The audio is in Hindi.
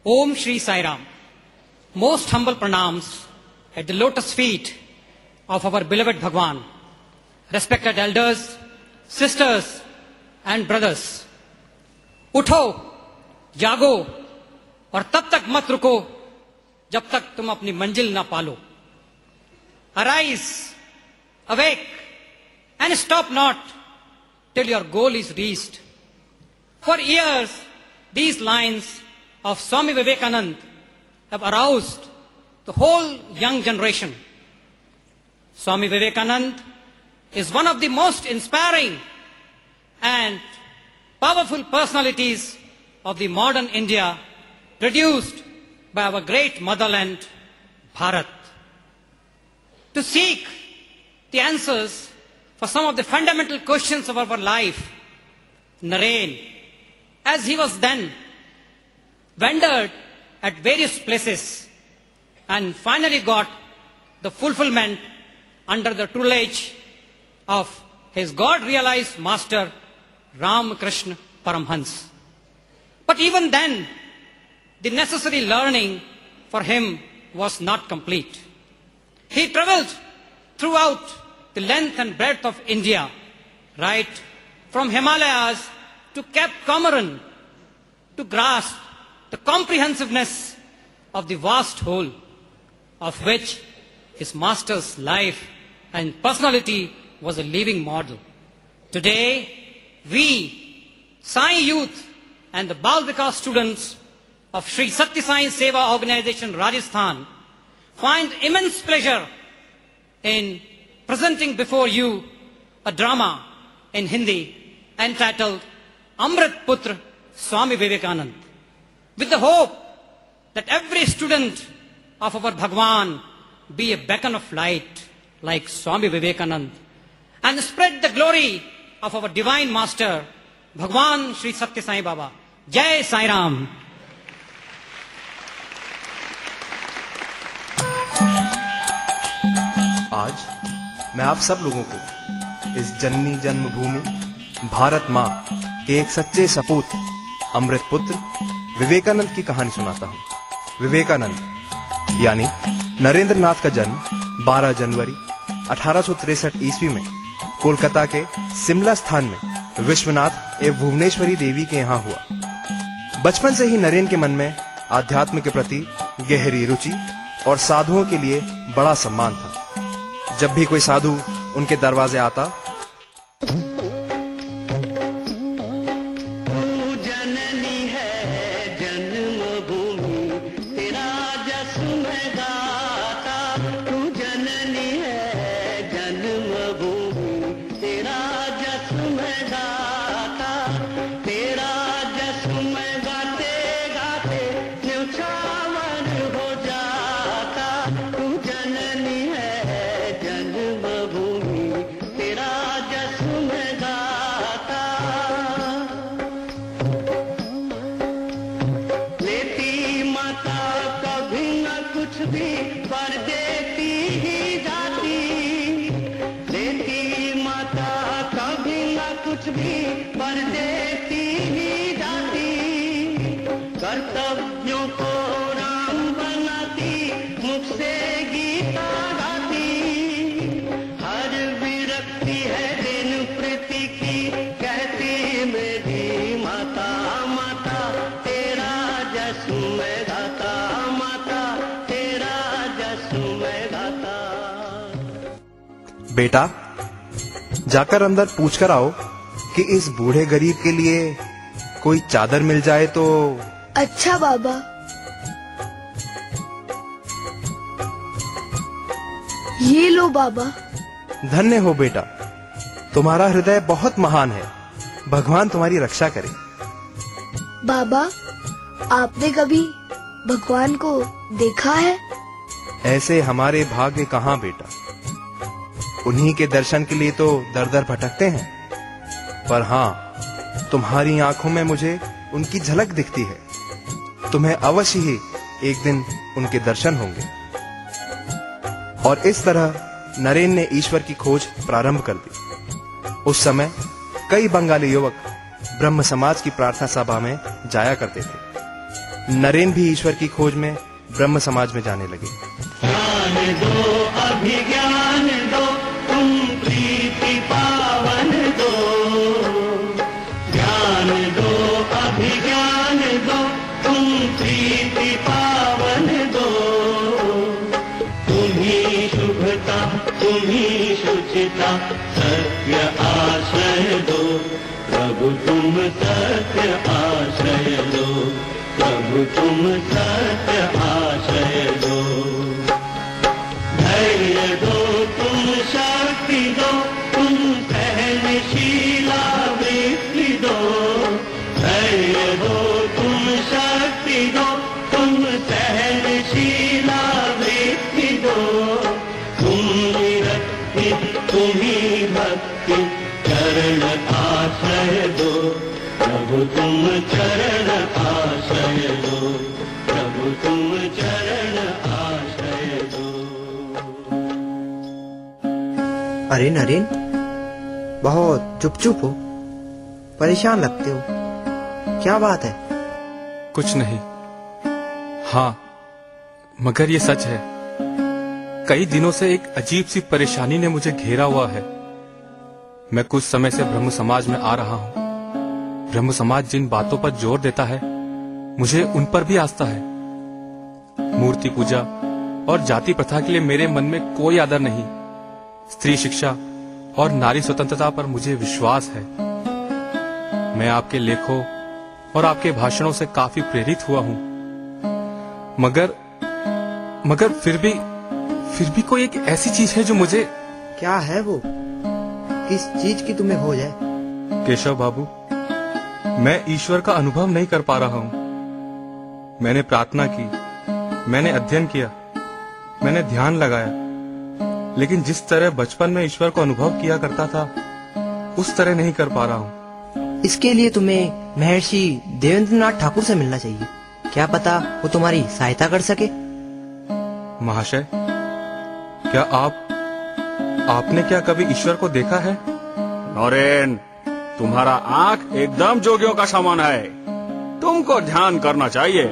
Om Shri Sai Ram. Most humble pranams at the lotus feet of our beloved Bhagwan. Respected elders, sisters and brothers. उठो, जागो और तब तक मत रुको जब तक तुम अपनी मंजिल ना पालो. Arise, awake and stop not till your goal is reached. For years, these lines of Swami Vivekananda have aroused the whole young generation. Swami Vivekananda is one of the most inspiring and powerful personalities of the modern India, produced by our great motherland, Bharat. To seek the answers for some of the fundamental questions of our life, Naren, as he was then, wandered at various places and finally got the fulfillment under the tutelage of his God-realized master, Ramakrishna Paramhans. But even then, the necessary learning for him was not complete. He traveled throughout the length and breadth of India, right from Himalayas to Cape Comorin, to grasp the comprehensiveness of the vast whole, of which his master's life and personality was a living model. Today, we, Sai youth and the Bal Vikas students of Sri Satya Sai Seva Organization, Rajasthan, find immense pleasure in presenting before you a drama in Hindi entitled Amrit Putra Swami Vivekananda, with the hope that every student of our Bhagwan be a beacon of light like Swami Vivekananda and spread the glory of our divine master, Bhagwan Sri Satya Sai Baba. Jai Sai Ram. आज मैं आप सब लोगों को इस जननी जन्मभूमि भारत माँ के एक सच्चे सपूत अमृत पुत्र विवेकानंद की कहानी सुनाता हूँ। विवेकानंद यानी नरेंद्र नाथ का जन्म 12 जनवरी 1863 ईस्वी में कोलकाता के सिमला स्थान में विश्वनाथ एवं भुवनेश्वरी देवी के यहाँ हुआ। बचपन से ही नरेन के मन में आध्यात्म के प्रति गहरी रुचि और साधुओं के लिए बड़ा सम्मान था। जब भी कोई साधु उनके दरवाजे आता, कर्तव्यों को राम बनाती, मुख से गीता गाती, हर विरक्ति है दिन प्रीति की, कहती मेरी माता माता तेरा जसु मैं गाता, माता तेरा जसु मैं गाता। बेटा, जाकर अंदर पूछकर आओ कि इस बूढ़े गरीब के लिए कोई चादर मिल जाए तो। अच्छा बाबा। ये लो बाबा। धन्य हो बेटा, तुम्हारा हृदय बहुत महान है, भगवान तुम्हारी रक्षा करे। बाबा, आपने कभी भगवान को देखा है? ऐसे हमारे भाग्य कहाँ बेटा, उन्हीं के दर्शन के लिए तो दर दर भटकते हैं। पर हाँ, तुम्हारी आंखों में मुझे उनकी झलक दिखती है। तुम्हें अवश्य ही एक दिन उनके दर्शन होंगे। और इस तरह नरेन ने ईश्वर की खोज प्रारंभ कर दी। उस समय कई बंगाली युवक ब्रह्म समाज की प्रार्थना सभा में जाया करते थे। नरेन भी ईश्वर की खोज में ब्रह्म समाज में जाने लगे। ज्ञान दो अभिज्ञान दो तुम प्रीति पावन दो, ज्ञान दो अभिज्ञान दो तुम प्रीति पावन दो, तुम्ही शुभता तुम्ही शुचिता सत्य आश्रय दो, प्रभु तुम सत्य आश्रय दो, प्रभु तुम सत्य आश्रय दो, धैर्य दो तुम शक्ति दो तुम सहनशीला वृत्ति दो, धैर्य दो तुम शक्ति दो तुम सहनशीला वृत्ति दो, तुम विरक्ति तुम्ही भक्ति चरण आश्रय दो, प्रभु तुम चरण आश्रय दो, प्रभु तुम चरण आश्रय दो। अरे नरेन, बहुत चुप चुप हो, परेशान लगते हो, क्या बात है? कुछ नहीं। हाँ, मगर ये सच है, कई दिनों से एक अजीब सी परेशानी ने मुझे घेरा हुआ है। मैं कुछ समय से ब्रह्म समाज में आ रहा हूं। ब्रह्म समाज जिन बातों पर जोर देता है, मुझे उन पर भी आस्था है। मूर्ति पूजा और जाति प्रथा के लिए मेरे मन में कोई आदर नहीं। स्त्री शिक्षा और नारी स्वतंत्रता पर मुझे विश्वास है। मैं आपके लेखों और आपके भाषणों से काफी प्रेरित हुआ हूं, मगर फिर भी कोई एक ऐसी चीज है जो मुझे। क्या है वो? किस चीज की तुम्हें खोज है? केशव बाबू, मैं ईश्वर का अनुभव नहीं कर पा रहा हूं। मैंने प्रार्थना की, मैंने अध्ययन किया, मैंने ध्यान लगाया, लेकिन जिस तरह बचपन में ईश्वर को अनुभव किया करता था, उस तरह नहीं कर पा रहा हूं। इसके लिए तुम्हें महर्षि देवेंद्रनाथ ठाकुर से मिलना चाहिए। क्या पता वो तुम्हारी सहायता कर सके। महाशय, क्या आपने क्या कभी ईश्वर को देखा है? नरेन, तुम्हारा आंख एकदम जोगियों का समान है, तुमको ध्यान करना चाहिए।